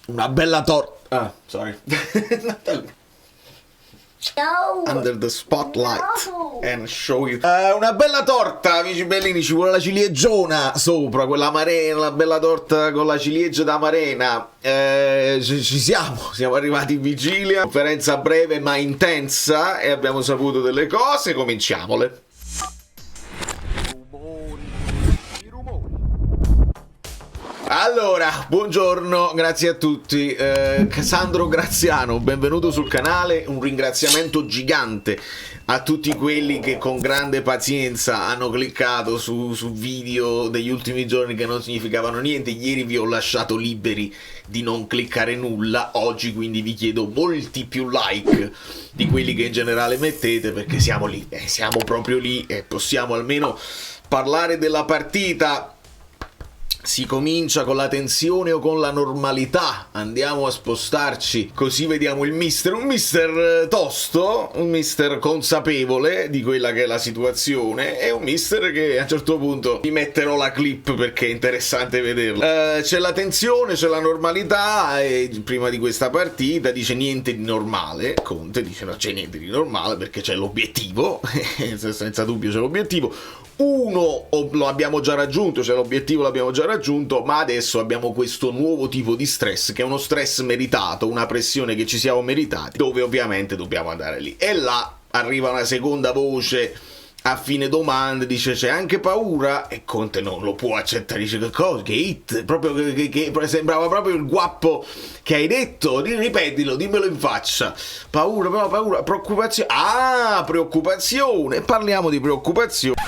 Una bella torta. Ah, sorry. No. Under the spotlight No. and show you. Una bella torta, amici bellini, ci vuole la ciliegiona sopra, quella amarena, la bella torta con la ciliegia d'amarena. Ci siamo arrivati in vigilia, conferenza breve ma intensa e abbiamo saputo delle cose, cominciamole. Allora, buongiorno, grazie a tutti. Sandro Graziano, benvenuto sul canale. Un ringraziamento gigante a tutti quelli che con grande pazienza hanno cliccato su video degli ultimi giorni che non significavano niente. Ieri vi ho lasciato liberi di non cliccare nulla. Oggi quindi vi chiedo molti più like di quelli che in generale mettete, perché siamo lì, siamo proprio lì e possiamo almeno parlare della partita. Si comincia con la tensione o con la normalità? Andiamo a spostarci, così vediamo il mister, un mister tosto, un mister consapevole di quella che è la situazione e un mister che a un certo punto vi metterò la clip perché è interessante vederla. C'è la tensione, c'è la normalità e prima di questa partita dice niente di normale. Conte dice no, c'è niente di normale perché c'è l'obiettivo, senza dubbio c'è l'obiettivo. Uno lo abbiamo già raggiunto, cioè l'obiettivo l'abbiamo già raggiunto, ma adesso abbiamo questo nuovo tipo di stress, che è uno stress meritato, una pressione che ci siamo meritati, dove ovviamente dobbiamo andare lì. E là arriva una seconda voce a fine domanda, dice c'è anche paura, e Conte non lo può accettare, dice che cosa, che hit, proprio che sembrava proprio il guappo che hai detto, ripetilo, dimmelo in faccia, paura, preoccupazione, preoccupazione, parliamo di preoccupazione.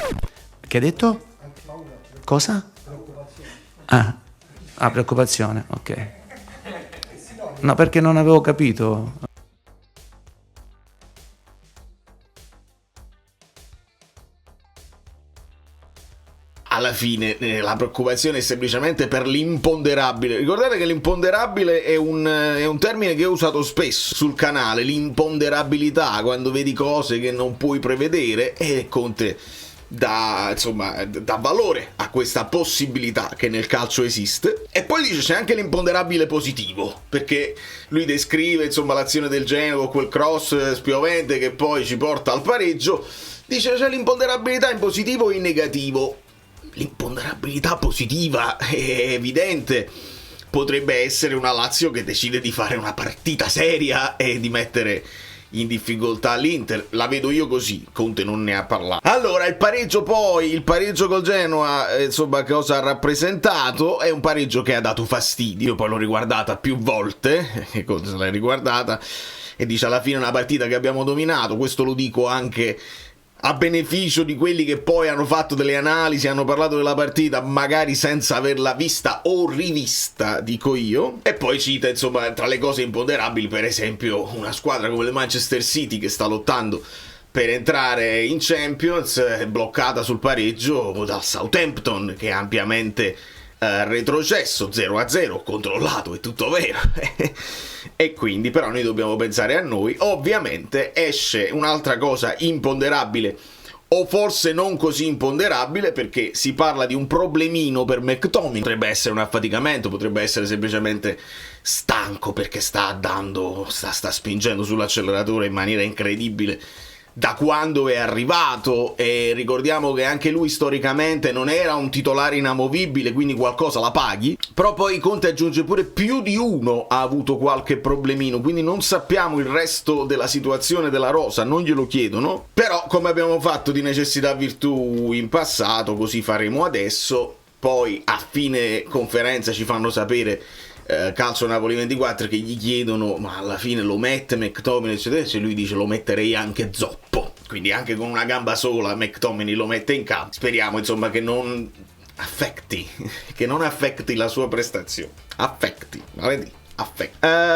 Che hai detto? Cosa? Preoccupazione, ok. No, perché non avevo capito. Alla fine la preoccupazione è semplicemente per l'imponderabile. Ricordate che l'imponderabile è un termine che ho usato spesso sul canale, l'imponderabilità, quando vedi cose che non puoi prevedere, e Conte dà valore a questa possibilità che nel calcio esiste. E poi dice c'è anche l'imponderabile positivo, perché lui descrive l'azione del Genoa con quel cross spiovente che poi ci porta al pareggio. Dice c'è l'imponderabilità in positivo e in negativo. L'imponderabilità positiva è evidente, potrebbe essere una Lazio che decide di fare una partita seria e di mettere in difficoltà l'Inter. La vedo io così, Conte non ne ha parlato. Allora il pareggio col Genoa, cosa ha rappresentato? È un pareggio che ha dato fastidio. Io poi l'ho riguardata più volte, e Conte se l'ha riguardata e dice alla fine è una partita che abbiamo dominato. Questo lo dico anche a beneficio di quelli che poi hanno fatto delle analisi, hanno parlato della partita magari senza averla vista o rivista, dico io. E poi cita tra le cose imponderabili per esempio una squadra come il Manchester City che sta lottando per entrare in Champions, è bloccata sul pareggio dal Southampton che è ampiamente retrocesso, 0-0, controllato, è tutto vero. E quindi però noi dobbiamo pensare a noi. Ovviamente esce un'altra cosa imponderabile, o forse non così imponderabile, perché si parla di un problemino per McTominay. Potrebbe essere un affaticamento, potrebbe essere semplicemente stanco perché sta spingendo sull'acceleratore in maniera incredibile da quando è arrivato, e ricordiamo che anche lui storicamente non era un titolare inamovibile, quindi qualcosa la paghi. Però poi Conte aggiunge pure più di uno ha avuto qualche problemino, quindi non sappiamo il resto della situazione della rosa, non glielo chiedono. Però come abbiamo fatto di necessità virtù in passato, così faremo adesso. Poi a fine conferenza ci fanno sapere Calcio Napoli 24 che gli chiedono ma alla fine lo mette McTominay eccetera, e lui dice lo metterei anche zoppo, quindi anche con una gamba sola McTominay lo mette in campo. Speriamo che non affetti la sua prestazione,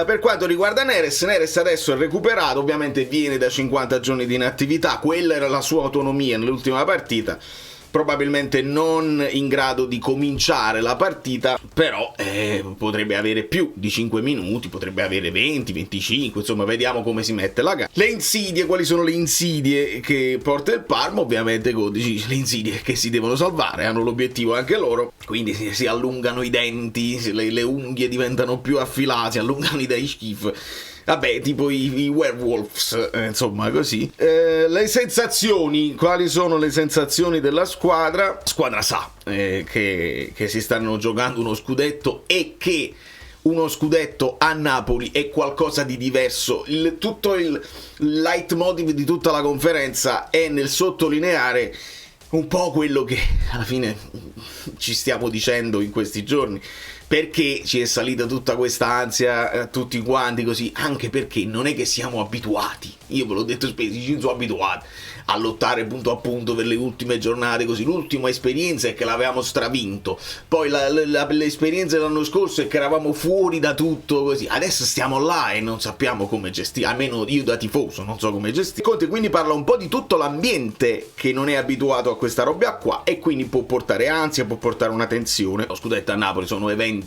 per quanto riguarda Neres adesso è recuperato, ovviamente viene da 50 giorni di inattività, quella era la sua autonomia nell'ultima partita. probabilmente non in grado di cominciare la partita, però potrebbe avere più di 5 minuti, potrebbe avere 20, 25, insomma vediamo come si mette la gara. Le insidie, quali sono le insidie che porta il Parma? Ovviamente le insidie che si devono salvare, hanno l'obiettivo anche loro, quindi si allungano i denti, le unghie diventano più affilate, si allungano i denti schifo. Vabbè, tipo i werewolves, insomma, così. Le sensazioni, quali sono le sensazioni della squadra? La squadra sa che si stanno giocando uno scudetto e che uno scudetto a Napoli è qualcosa di diverso. Tutto il leitmotiv di tutta la conferenza è nel sottolineare un po' quello che alla fine ci stiamo dicendo in questi giorni. Perché ci è salita tutta questa ansia tutti quanti così? Anche perché non è che siamo abituati, io ve l'ho detto spesso, ci sono abituati a lottare punto a punto per le ultime giornate così. L'ultima esperienza è che l'avevamo stravinto, poi l'esperienza dell'anno scorso è che eravamo fuori da tutto così. Adesso stiamo là e non sappiamo come gestire, almeno io da tifoso non so come gestire. Conte quindi parla un po' di tutto l'ambiente che non è abituato a questa roba qua e quindi può portare ansia, può portare una tensione. Lo scudetto a Napoli sono eventi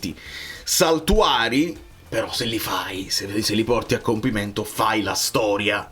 saltuari, però se li fai, se li porti a compimento, fai la storia,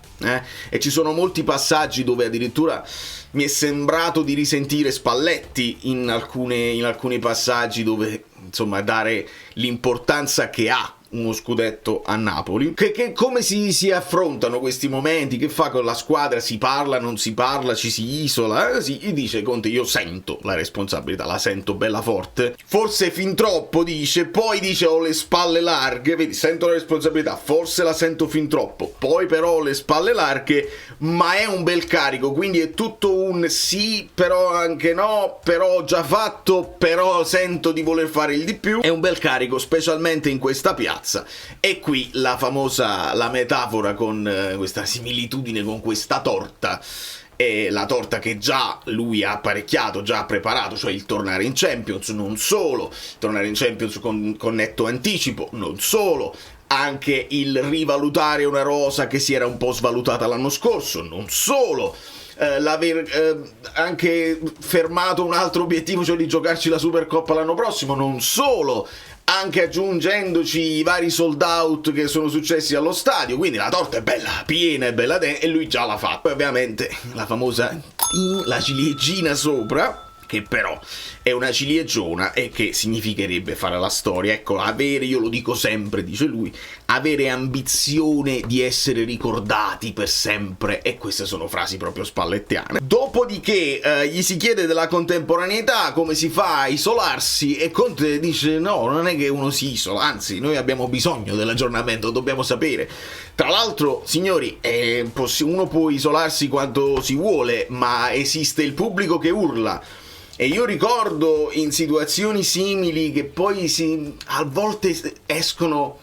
e ci sono molti passaggi dove addirittura mi è sembrato di risentire Spalletti in alcuni passaggi dove, insomma, dare l'importanza che ha uno scudetto a Napoli. Che come si affrontano questi momenti? Che fa con la squadra? Si parla, non si parla, ci si isola? Sì, dice Conte, io sento la responsabilità, la sento bella forte, forse fin troppo, dice, poi dice ho le spalle larghe, vedi, sento la responsabilità, forse la sento fin troppo, poi però ho le spalle larghe, ma è un bel carico, quindi è tutto un sì, però anche no, però ho già fatto, però sento di voler fare il di più. È un bel carico, specialmente in questa piazza. E qui la metafora con questa similitudine con questa torta, è la torta che già lui ha apparecchiato, già ha preparato, cioè il tornare in Champions, non solo, tornare in Champions con netto anticipo, non solo, anche il rivalutare una rosa che si era un po' svalutata l'anno scorso, non solo, l'aver anche fermato un altro obiettivo, cioè di giocarci la Supercoppa l'anno prossimo, non solo, anche aggiungendoci i vari sold out che sono successi allo stadio, quindi la torta è bella piena, è bella e lui già l'ha fatta. Poi ovviamente la famosa la ciliegina sopra, che però è una ciliegiona e che significherebbe fare la storia. Ecco, io lo dico sempre, dice lui, avere ambizione di essere ricordati per sempre, e queste sono frasi proprio spallettiane. Dopodiché gli si chiede della contemporaneità, come si fa a isolarsi, e Conte dice no, non è che uno si isola, anzi noi abbiamo bisogno dell'aggiornamento, dobbiamo sapere. Tra l'altro, signori, uno può isolarsi quanto si vuole, ma esiste il pubblico che urla. E io ricordo in situazioni simili che poi a volte escono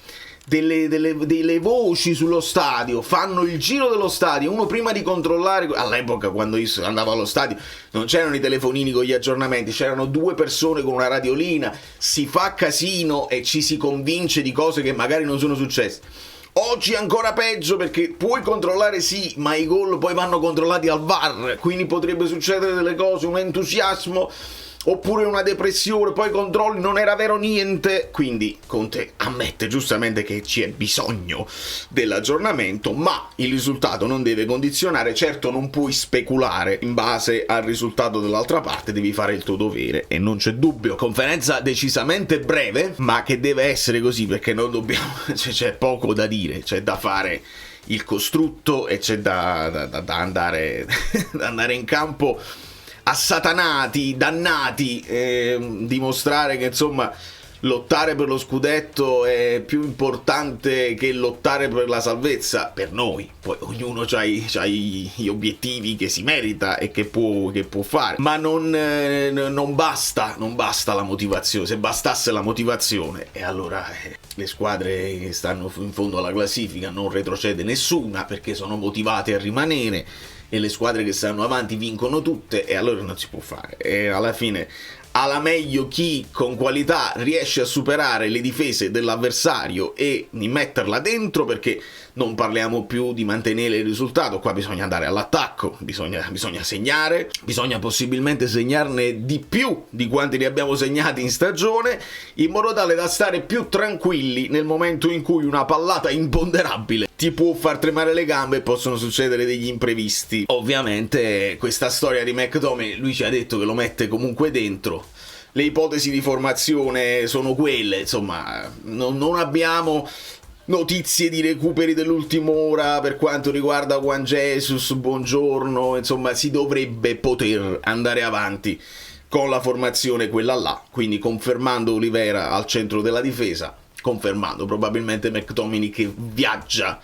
delle voci sullo stadio, fanno il giro dello stadio, uno prima di controllare. All'epoca, quando io andavo allo stadio, non c'erano i telefonini con gli aggiornamenti, c'erano due persone con una radiolina, si fa casino e ci si convince di cose che magari non sono successe. Oggi è ancora peggio, perché puoi controllare sì, ma i gol poi vanno controllati al VAR, quindi potrebbe succedere delle cose, un entusiasmo oppure una depressione, poi controlli, non era vero niente. Quindi Conte ammette giustamente che c'è bisogno dell'aggiornamento, ma il risultato non deve condizionare. Certo, non puoi speculare in base al risultato dell'altra parte, devi fare il tuo dovere e non c'è dubbio. Conferenza decisamente breve, ma che deve essere così, perché non dobbiamo c'è poco da dire, c'è da fare il costrutto e c'è da andare da andare in campo assatanati, dannati, dimostrare che insomma lottare per lo scudetto è più importante che lottare per la salvezza per noi. Poi ognuno ha gli obiettivi che si merita e che può fare, ma non basta la motivazione. Se bastasse la motivazione, e allora le squadre che stanno in fondo alla classifica non retrocede nessuna, perché sono motivate a rimanere, e le squadre che stanno avanti vincono tutte, e allora non si può fare. E alla fine alla meglio chi con qualità riesce a superare le difese dell'avversario e di metterla dentro, perché non parliamo più di mantenere il risultato, qua bisogna andare all'attacco, bisogna segnare, bisogna possibilmente segnarne di più di quanti ne abbiamo segnati in stagione, in modo tale da stare più tranquilli nel momento in cui una pallata imponderabile ti può far tremare le gambe e possono succedere degli imprevisti. Ovviamente questa storia di McTominay, lui ci ha detto che lo mette comunque dentro. Le ipotesi di formazione sono quelle, insomma, non abbiamo notizie di recuperi dell'ultima ora per quanto riguarda Juan Jesus, Buongiorno, insomma si dovrebbe poter andare avanti con la formazione quella là, quindi confermando Oliveira al centro della difesa, confermando probabilmente McTominay che viaggia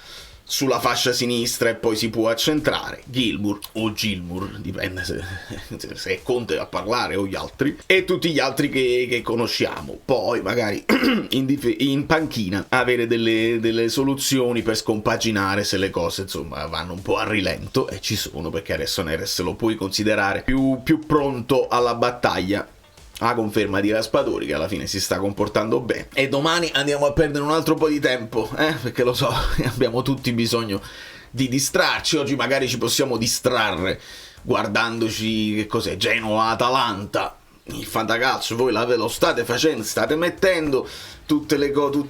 sulla fascia sinistra e poi si può accentrare, Gilmour o Gilmour, dipende se è Conte a parlare o gli altri, e tutti gli altri che conosciamo. Poi magari in panchina avere delle soluzioni per scompaginare se le cose insomma vanno un po' a rilento, e ci sono, perché adesso Neres lo puoi considerare più pronto alla battaglia, a conferma di Raspadori, che alla fine si sta comportando bene. E domani andiamo a perdere un altro po' di tempo, perché lo so, abbiamo tutti bisogno di distrarci. Oggi magari ci possiamo distrarre guardandoci, che cos'è, Genoa-Atalanta, il fantacalcio. Voi lo state facendo, state mettendo tutti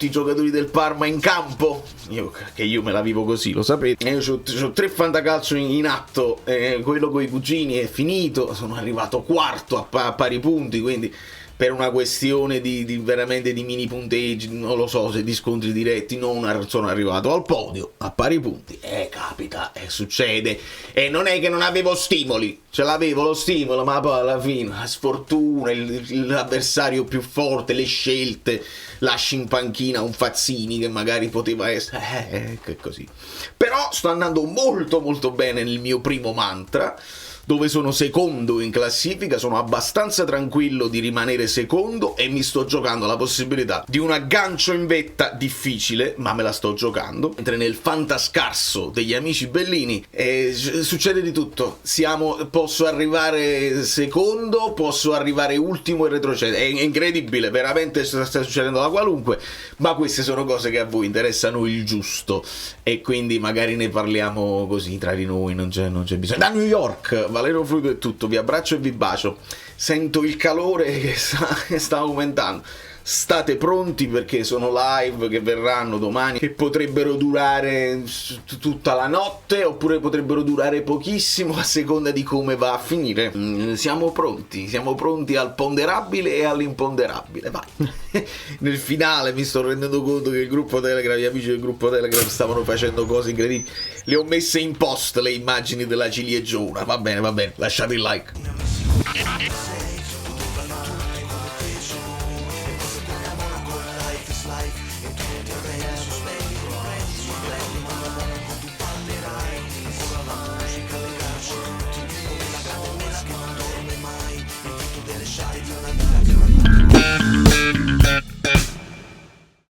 i giocatori del Parma in campo, io me la vivo così, lo sapete. Io ho 3 fantacalcio in atto, quello con i cugini è finito, sono arrivato quarto a pari punti, quindi per una questione di veramente di mini punteggi, non lo so, se di scontri diretti, non sono arrivato al podio a pari punti. Capita, succede, e non è che non avevo stimoli, ce l'avevo lo stimolo, ma poi alla fine la sfortuna, l'avversario più forte, le scelte, lasci in panchina un Fazzini che magari poteva essere che così. Però sto andando molto molto bene nel mio primo mantra, dove sono secondo in classifica, sono abbastanza tranquillo di rimanere secondo e mi sto giocando la possibilità di un aggancio in vetta difficile, ma me la sto giocando. Mentre nel fantascarso degli amici Bellini succede di tutto, posso arrivare secondo, posso arrivare ultimo e retrocedere, è incredibile, veramente sta succedendo la qualunque, ma queste sono cose che a voi interessano il giusto, e quindi magari ne parliamo così tra di noi, non c'è bisogno. Da New York, Valero Fluido è tutto, vi abbraccio e vi bacio, sento il calore che sta aumentando, state pronti perché sono live che verranno domani, che potrebbero durare tutta la notte oppure potrebbero durare pochissimo a seconda di come va a finire. Siamo pronti al ponderabile e all'imponderabile, vai. Nel finale mi sto rendendo conto che il gruppo Telegram, gli amici del gruppo Telegram stavano facendo cose incredibili, le ho messe in post le immagini della ciliegiona, va bene, lasciate il like.